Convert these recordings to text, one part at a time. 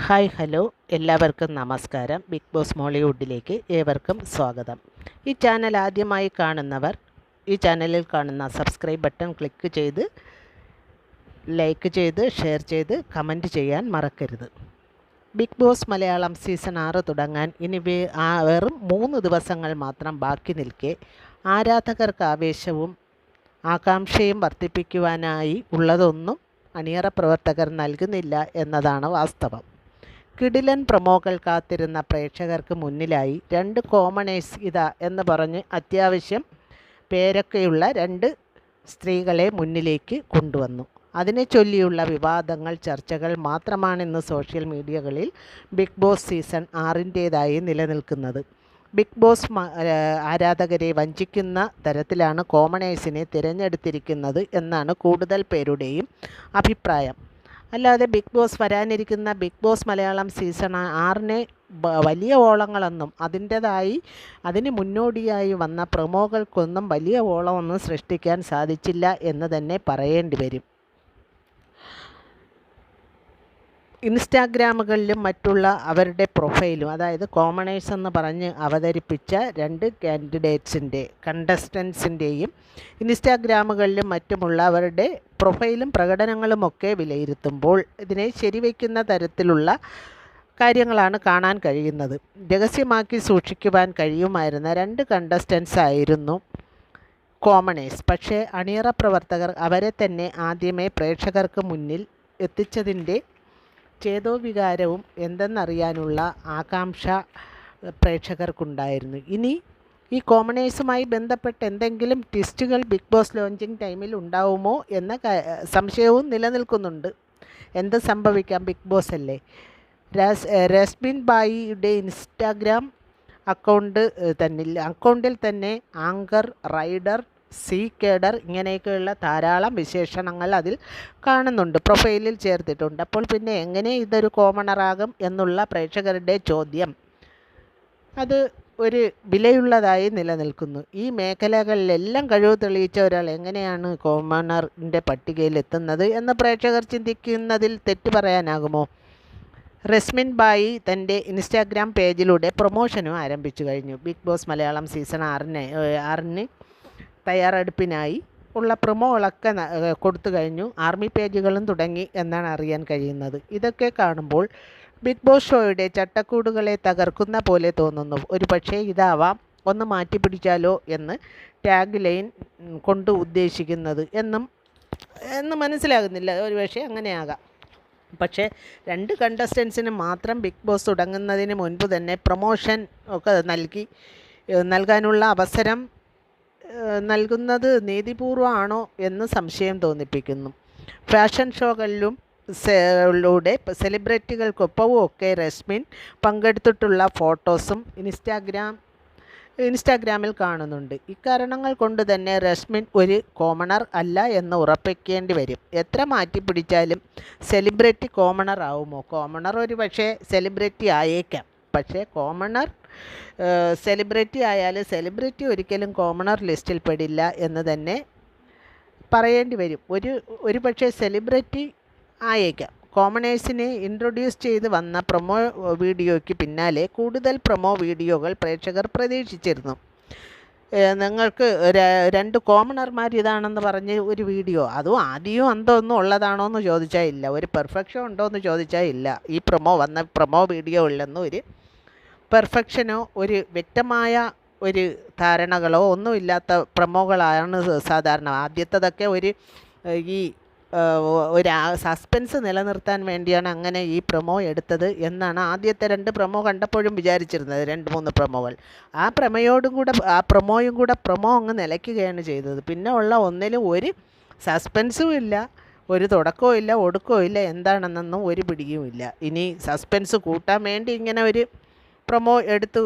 Hi hello എല്ലാവർക്കും നമസ്കാരം. Big boss മോളിവുഡിലേക്ക് ഏവർക്കും സ്വാഗതം. ഈ ചാനൽ ആദ്യമായി കാണുന്നവർ ഈ ചാനലിൽ കാണുന്ന സബ്സ്ക്രൈബ് ബട്ടൺ ക്ലിക്ക് ചെയ്ത് ലൈക്ക് ചെയ്ത് ഷെയർ ചെയ്ത് കമൻറ്റ് ചെയ്യാൻ മറക്കരുത്. ബിഗ് ബോസ് മലയാളം സീസൺ 6 തുടങ്ങാൻ ഇനി വെറും 3 ദിവസങ്ങൾ മാത്രം ബാക്കി നിൽക്കെ ആരാധകർക്ക് ആവേശവും ആകാംക്ഷയും വർദ്ധിപ്പിക്കുവാനായി ഉള്ളതൊന്നും അണിയറ പ്രവർത്തകർ നൽകുന്നില്ല എന്നതാണ് വാസ്തവം. കിടിലൻ പ്രൊമോകൾ കാത്തിരുന്ന പ്രേക്ഷകർക്ക് മുന്നിലായി 2 കോമണേഴ്സ് ഇതാ എന്ന് പറഞ്ഞ് അത്യാവശ്യം പേരൊക്കെയുള്ള 2 സ്ത്രീകളെ മുന്നിലേക്ക് കൊണ്ടുവന്നു. അതിനെ ചൊല്ലിയുള്ള വിവാദങ്ങൾ, ചർച്ചകൾ മാത്രമാണ് ഇന്ന് സോഷ്യൽ മീഡിയകളിൽ ബിഗ് ബോസ് സീസൺ 6-ൻ്റേതായി നിലനിൽക്കുന്നത്. ബിഗ് ബോസ് ആരാധകരെ വഞ്ചിക്കുന്ന തരത്തിലാണ് കോമണേഴ്സിനെ തിരഞ്ഞെടുത്തിരിക്കുന്നത് എന്നാണ് കൂടുതൽ പേരുടെയും അഭിപ്രായം. അല്ലാതെ ബിഗ് ബോസ് വരാനിരിക്കുന്ന ബിഗ് ബോസ് മലയാളം സീസൺ 6-നെ വലിയ ഓളങ്ങളൊന്നും അതിന് മുന്നോടിയായി വന്ന പ്രൊമോകൾക്കൊന്നും വലിയ ഓളമൊന്നും സൃഷ്ടിക്കാൻ സാധിച്ചില്ല എന്ന് തന്നെ പറയേണ്ടി വരും. ഇൻസ്റ്റാഗ്രാമുകളിലും മറ്റുള്ള അവരുടെ പ്രൊഫൈലും, അതായത് കോമണേഴ്സ് എന്ന് പറഞ്ഞ് അവതരിപ്പിച്ച 2 കണ്ടസ്റ്റൻസിൻ്റെയും ഇൻസ്റ്റാഗ്രാമുകളിലും മറ്റുമുള്ള അവരുടെ പ്രൊഫൈലും പ്രകടനങ്ങളുമൊക്കെ വിലയിരുത്തുമ്പോൾ ഇതിനെ ശരിവയ്ക്കുന്ന തരത്തിലുള്ള കാര്യങ്ങളാണ് കാണാൻ കഴിയുന്നത്. രഹസ്യമാക്കി സൂക്ഷിക്കുവാൻ കഴിയുമായിരുന്ന 2 കണ്ടസ്റ്റൻസ് ആയിരുന്നു കോമണേഴ്സ്. പക്ഷേ അണിയറ പ്രവർത്തകർ അവരെ തന്നെ ആദ്യമേ പ്രേക്ഷകർക്ക് മുന്നിൽ എത്തിച്ചതിൻ്റെ ചേതോവികാരവും എന്തെന്നറിയാനുള്ള ആകാംക്ഷ പ്രേക്ഷകർക്കുണ്ടായിരുന്നു. ഇനി ഈ കോമണേഴ്സുമായി ബന്ധപ്പെട്ട് എന്തെങ്കിലും ട്വിസ്റ്റുകൾ ബിഗ് ബോസ് ലോഞ്ചിങ് ടൈമിൽ ഉണ്ടാവുമോ എന്ന സംശയവും നിലനിൽക്കുന്നുണ്ട്. എന്ത് സംഭവിക്കാം, ബിഗ് ബോസ് അല്ലേ. രസ്മിൻ ബായിയുടെ ഇൻസ്റ്റാഗ്രാം അക്കൗണ്ടിൽ തന്നെ ആങ്കർ, റൈഡർ, സീ കേഡർ ഇങ്ങനെയൊക്കെയുള്ള ധാരാളം വിശേഷണങ്ങൾ അതിൽ കാണുന്നുണ്ട്, പ്രൊഫൈലിൽ ചേർത്തിട്ടുണ്ട്. അപ്പോൾ പിന്നെ എങ്ങനെ ഇതൊരു കോമണറാകും എന്നുള്ള പ്രേക്ഷകരുടെ ചോദ്യം അത് ഒരു വിലയുള്ളതായി നിലനിൽക്കുന്നു. ഈ മേഖലകളിലെല്ലാം കഴിവ് തെളിയിച്ച ഒരാൾ എങ്ങനെയാണ് കോമണറിൻ്റെ പട്ടികയിൽ എത്തുന്നത് എന്ന് പ്രേക്ഷകർ ചിന്തിക്കുന്നതിൽ തെറ്റ് പറയാനാകുമോ? റസ്മിൻ ബായി തൻ്റെ ഇൻസ്റ്റാഗ്രാം പേജിലൂടെ പ്രൊമോഷനും ആരംഭിച്ചു കഴിഞ്ഞു. ബിഗ് ബോസ് മലയാളം സീസൺ 6-ന് തയ്യാറെടുപ്പിനായി ഉള്ള പ്രൊമോകളൊക്കെ കൊടുത്തു കഴിഞ്ഞു. ആർമി പേജുകളും തുടങ്ങി എന്നാണ് അറിയാൻ കഴിയുന്നത്. ഇതൊക്കെ കാണുമ്പോൾ ബിഗ് ബോസ് ഷോയുടെ ചട്ടക്കൂടുകളെ തകർക്കുന്ന പോലെ തോന്നുന്നു. ഒരു പക്ഷേ ഇതാവാം ഒന്ന് മാറ്റിപ്പിടിച്ചാലോ എന്ന് ടാഗ് ലൈൻ കൊണ്ട് ഉദ്ദേശിക്കുന്നത് എന്ന് മനസ്സിലാകുന്നില്ല. ഒരു പക്ഷേ അങ്ങനെയാകാം. പക്ഷേ 2 കണ്ടസ്റ്റൻസിന് മാത്രം ബിഗ് ബോസ് തുടങ്ങുന്നതിന് മുൻപ് തന്നെ പ്രൊമോഷൻ ഒക്കെ നൽകാനുള്ള അവസരം നൽകുന്നത് നീതിപൂർവമാണോ എന്ന് സംശയം തോന്നിപ്പിക്കുന്നു. ഫാഷൻ ഷോകളിലും സെലിബ്രിറ്റികൾക്കൊപ്പവും ഒക്കെ റസ്മിൻ പങ്കെടുത്തിട്ടുള്ള ഫോട്ടോസും ഇൻസ്റ്റാഗ്രാമിൽ കാണുന്നുണ്ട്. ഇക്കാരണങ്ങൾ കൊണ്ട് തന്നെ റസ്മിൻ ഒരു കോമണർ അല്ല എന്ന് ഉറപ്പിക്കേണ്ടി വരും. എത്ര മാറ്റിപ്പിടിച്ചാലും സെലിബ്രിറ്റി കോമണർ ആവുമോ? കോമണർ ഒരു പക്ഷേ സെലിബ്രിറ്റി ആയേക്കാം. പക്ഷേ കോമണർ സെലിബ്രിറ്റി ആയാലും സെലിബ്രിറ്റി ഒരിക്കലും കോമണർ ലിസ്റ്റിൽ പെടില്ല എന്ന് തന്നെ പറയേണ്ടി വരും. ഒരു പക്ഷേ സെലിബ്രിറ്റി ആയേക്കാം. കോമണേഴ്സിനെ ഇൻട്രൊഡ്യൂസ് ചെയ്ത് വന്ന പ്രൊമോ വീഡിയോയ്ക്ക് പിന്നാലെ കൂടുതൽ പ്രൊമോ വീഡിയോകൾ പ്രേക്ഷകർ പ്രതീക്ഷിച്ചിരുന്നു. നിങ്ങൾക്ക് 2 കോമണർമാർ ഇതാണെന്ന് പറഞ്ഞ് ഒരു വീഡിയോ, അതും ആദ്യവും അന്തമൊന്നും ഉള്ളതാണോ എന്ന് ചോദിച്ചാൽ ഇല്ല. ഒരു പെർഫെക്ഷൻ ഉണ്ടോ എന്ന് ചോദിച്ചാൽ ഇല്ല. ഈ പ്രൊമോ വീഡിയോകളിലൊന്നും ഒരു പെർഫെക്ഷനോ ഒരു വ്യക്തമായ ഒരു ധാരണകളോ ഒന്നുമില്ലാത്ത പ്രൊമോകളാണ് സാധാരണ. ആദ്യത്തതൊക്കെ ഒരു സസ്പെൻസ് നിലനിർത്താൻ വേണ്ടിയാണ് അങ്ങനെ ഈ പ്രൊമോ എടുത്തത് എന്നാണ് ആദ്യത്തെ 2 പ്രൊമോ കണ്ടപ്പോഴും വിചാരിച്ചിരുന്നത്. 2-3 പ്രൊമോകൾ ആ പ്രൊമോയും കൂടെ പ്രൊമോ അങ്ങ് നിലയ്ക്കുകയാണ് ചെയ്തത്. പിന്നെ ഉള്ള ഒന്നിലും ഒരു സസ്പെൻസും ഇല്ല, ഒരു തുടക്കവും ഇല്ല, ഒടുക്കവും ഇല്ല, എന്താണെന്നൊന്നും ഒരു പിടിയും ഇല്ല. ഇനി സസ്പെൻസ് കൂട്ടാൻ വേണ്ടി ഇങ്ങനെ ഒരു പ്രൊമോ എടുത്ത്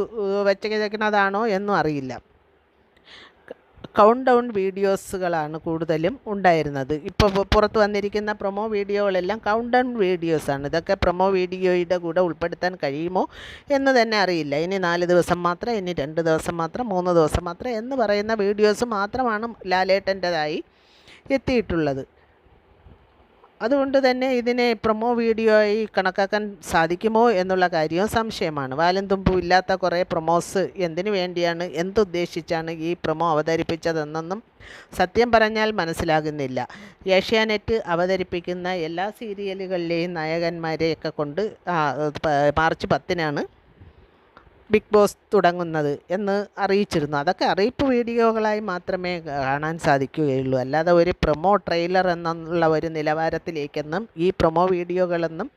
വെച്ചേക്കുന്നതാണോ എന്നും അറിയില്ല. കൗണ്ട് ഡൗൺ വീഡിയോസുകളാണ് കൂടുതലും ഉണ്ടായിരുന്നത്. ഇപ്പോൾ പുറത്ത് വന്നിരിക്കുന്ന പ്രൊമോ വീഡിയോകളെല്ലാം കൗണ്ട് ഡൗൺ വീഡിയോസാണ്. ഇതൊക്കെ പ്രൊമോ വീഡിയോയുടെ കൂടെ ഉൾപ്പെടുത്താൻ കഴിയുമോ എന്ന് തന്നെ അറിയില്ല. ഇനി 4 ദിവസം മാത്രം, ഇനി 2 ദിവസം മാത്രം, 3 ദിവസം മാത്രം എന്ന് പറയുന്ന വീഡിയോസ് മാത്രമാണ് ലാലേട്ടൻ്റെതായി എത്തിയിട്ടുള്ളത്. അതുകൊണ്ട് തന്നെ ഇതിനെ പ്രൊമോ വീഡിയോ ആയി കണക്കാക്കാൻ സാധിക്കുമോ എന്നുള്ള കാര്യവും സംശയമാണ്. വാലും തുമ്പും ഇല്ലാത്ത കുറേ പ്രൊമോസ് എന്തിനു വേണ്ടിയാണ്, എന്തുദ്ദേശിച്ചാണ് ഈ പ്രൊമോ അവതരിപ്പിച്ചതെന്നൊന്നും സത്യം പറഞ്ഞാൽ മനസ്സിലാകുന്നില്ല. ഏഷ്യാനെറ്റ് അവതരിപ്പിക്കുന്ന എല്ലാ സീരിയലുകളിലെയും നായകന്മാരെയൊക്കെ കൊണ്ട് മാർച്ച് 10-നാണ് ബിഗ് ബോസ് തുടങ്ങുന്നത് എന്ന് അറിയിച്ചിരുന്നു. അതൊക്കെ അറിയിപ്പ് വീഡിയോകളായി മാത്രമേ കാണാൻ സാധിക്കുകയുള്ളൂ. അല്ലാതെ ഒരു പ്രൊമോ ട്രെയിലർ എന്നുള്ള ഒരു നിലവാരത്തിലേക്കൊന്നും ഈ പ്രൊമോ വീഡിയോകളൊന്നും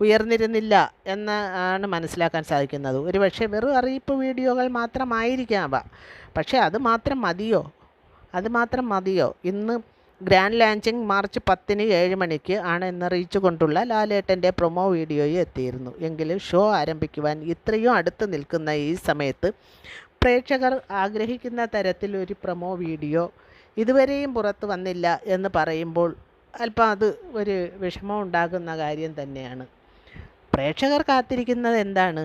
ഉയർന്നിരുന്നില്ല എന്നാണ് മനസ്സിലാക്കാൻ സാധിക്കുന്നത്. ഒരു പക്ഷേ വെറും അറിയിപ്പ് വീഡിയോകൾ മാത്രമായിരിക്കാം. പക്ഷേ അത് മാത്രം മതിയോ? ഇന്ന് ഗ്രാൻഡ് ലാഞ്ചിങ് മാർച്ച് 10-ന് 7 മണിക്ക് ആണ് എന്നറിയിച്ചു കൊണ്ടുള്ള ലാലേട്ടൻ്റെ പ്രൊമോ വീഡിയോയിൽ എത്തിയിരുന്നു. എങ്കിലും ഷോ ആരംഭിക്കുവാൻ ഇത്രയും അടുത്ത് നിൽക്കുന്ന ഈ സമയത്ത് പ്രേക്ഷകർ ആഗ്രഹിക്കുന്ന തരത്തിൽ ഒരു പ്രൊമോ വീഡിയോ ഇതുവരെയും പുറത്ത് വന്നില്ല എന്ന് പറയുമ്പോൾ അല്പം അത് ഒരു വിഷമം ഉണ്ടാകുന്ന കാര്യം തന്നെയാണ്. പ്രേക്ഷകർ കാത്തിരിക്കുന്നത് എന്താണ്?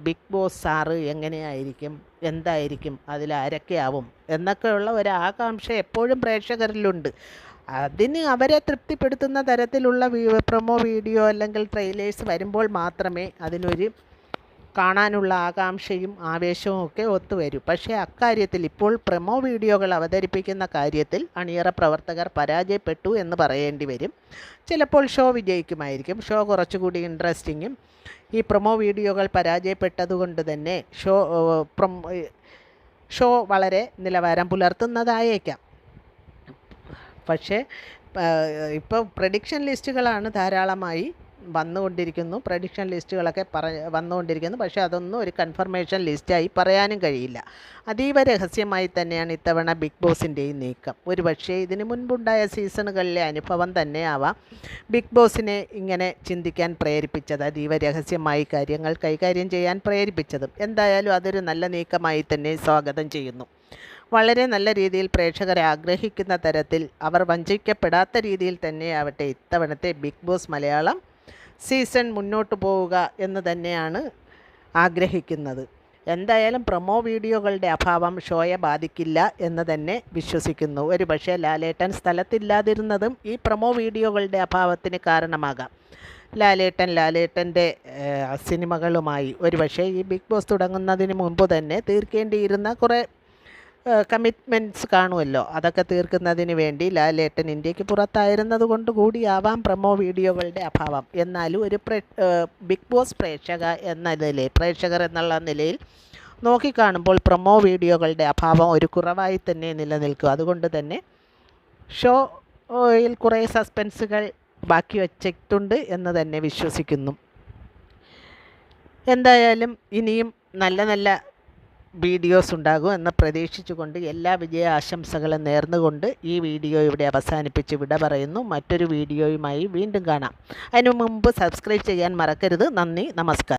ബിഗ് ബോസ് സാറ് എങ്ങനെയായിരിക്കും, എന്തായിരിക്കും, അതിലാരൊക്കെയാവും എന്നൊക്കെയുള്ള ഒരു ആകാംക്ഷ എപ്പോഴും പ്രേക്ഷകരിലുണ്ട്. അതിന് അവരെ തൃപ്തിപ്പെടുത്തുന്ന തരത്തിലുള്ള പ്രൊമോ വീഡിയോ അല്ലെങ്കിൽ ട്രെയിലേഴ്സ് വരുമ്പോൾ മാത്രമേ അതിനൊരു കാണാനുള്ള ആകാംക്ഷയും ആവേശവും ഒക്കെ ഒത്തുവരും. പക്ഷേ അക്കാര്യത്തിൽ ഇപ്പോൾ പ്രൊമോ വീഡിയോകൾ അവതരിപ്പിക്കുന്ന കാര്യത്തിൽ അണിയറ പ്രവർത്തകർ പരാജയപ്പെട്ടു എന്ന് പറയേണ്ടി വരും. ചിലപ്പോൾ ഷോ വിജയിക്കുമായിരിക്കും. ഷോ കുറച്ചുകൂടി ഇൻട്രസ്റ്റിങ്ങും ഈ പ്രൊമോ വീഡിയോകൾ പരാജയപ്പെട്ടതുകൊണ്ട് തന്നെ ഷോ വളരെ നിലവാരം പുലർത്തുന്നതായേക്കാം. പക്ഷേ ഇപ്പോൾ പ്രഡിക്ഷൻ ലിസ്റ്റുകളാണ് ധാരാളമായി വന്നുകൊണ്ടിരിക്കുന്നു. പ്രഡിക്ഷൻ ലിസ്റ്റുകളൊക്കെ വന്നുകൊണ്ടിരിക്കുന്നു. പക്ഷേ അതൊന്നും ഒരു കൺഫർമേഷൻ ലിസ്റ്റായി പറയാനും കഴിയില്ല. അതീവ രഹസ്യമായി തന്നെയാണ് ഇത്തവണ ബിഗ് ബോസിൻ്റെയും നീക്കം. ഒരു പക്ഷേ ഇതിന് മുൻപുണ്ടായ സീസണുകളിലെ അനുഭവം തന്നെയാവാം ബിഗ് ബോസിനെ ഇങ്ങനെ ചിന്തിക്കാൻ പ്രേരിപ്പിച്ചത്, അതീവ രഹസ്യമായി കാര്യങ്ങൾ കൈകാര്യം ചെയ്യാൻ പ്രേരിപ്പിച്ചതും. എന്തായാലും അതൊരു നല്ല നീക്കമായി തന്നെ സ്വാഗതം ചെയ്യുന്നു. വളരെ നല്ല രീതിയിൽ പ്രേക്ഷകരെ ആഗ്രഹിക്കുന്ന തരത്തിൽ അവർ വഞ്ചിക്കപ്പെടാത്ത രീതിയിൽ തന്നെയാവട്ടെ ഇത്തവണത്തെ ബിഗ് ബോസ് മലയാളം സീസൺ മുന്നോട്ട് പോവുക എന്ന് തന്നെയാണ് ആഗ്രഹിക്കുന്നത്. എന്തായാലും പ്രൊമോ വീഡിയോകളുടെ അഭാവം ഷോയെ ബാധിക്കില്ല എന്ന് തന്നെ വിശ്വസിക്കുന്നു. ഒരു പക്ഷേ ലാലേട്ടൻ സ്ഥലത്തില്ലാതിരുന്നതും ഈ പ്രൊമോ വീഡിയോകളുടെ അഭാവത്തിന് കാരണമാകാം. ലാലേട്ടൻ്റെ സിനിമകളുമായി ഒരു പക്ഷേ ഈ ബിഗ് ബോസ് തുടങ്ങുന്നതിന് മുമ്പ് തന്നെ തീർക്കേണ്ടിയിരുന്ന കുറേ കമ്മിറ്റ്മെൻറ്റ്സ് കാണുമല്ലോ. അതൊക്കെ തീർക്കുന്നതിന് വേണ്ടി ലാലേട്ടൻ ഇന്ത്യക്ക് പുറത്തായിരുന്നത് കൊണ്ട് കൂടിയാവാം പ്രൊമോ വീഡിയോകളുടെ അഭാവം. എന്നാലും ഒരു ബിഗ് ബോസ് പ്രേക്ഷകർ എന്നുള്ള നിലയിൽ നോക്കിക്കാണുമ്പോൾ പ്രൊമോ വീഡിയോകളുടെ അഭാവം ഒരു കുറവായി തന്നെ നിലനിൽക്കും. അതുകൊണ്ട് തന്നെ ഷോയിൽ കുറേ സസ്പെൻസുകൾ ബാക്കി വച്ചിട്ടുണ്ട് എന്ന് തന്നെ വിശ്വസിക്കുന്നു. എന്തായാലും ഇനിയും നല്ല നല്ല വീഡിയോസ് ഉണ്ടാകും എന്ന് പ്രതീക്ഷിച്ചുകൊണ്ട് എല്ലാ വിജയ ആശംസകളും നേർന്നുകൊണ്ട് ഈ വീഡിയോ ഇവിടെ അവസാനിപ്പിച്ച് വിട പറയുന്നു. മറ്റൊരു വീഡിയോയുമായി വീണ്ടും കാണാം. അതിനു മുമ്പ് സബ്സ്ക്രൈബ് ചെയ്യാൻ മറക്കരുത്. നന്ദി, നമസ്കാരം.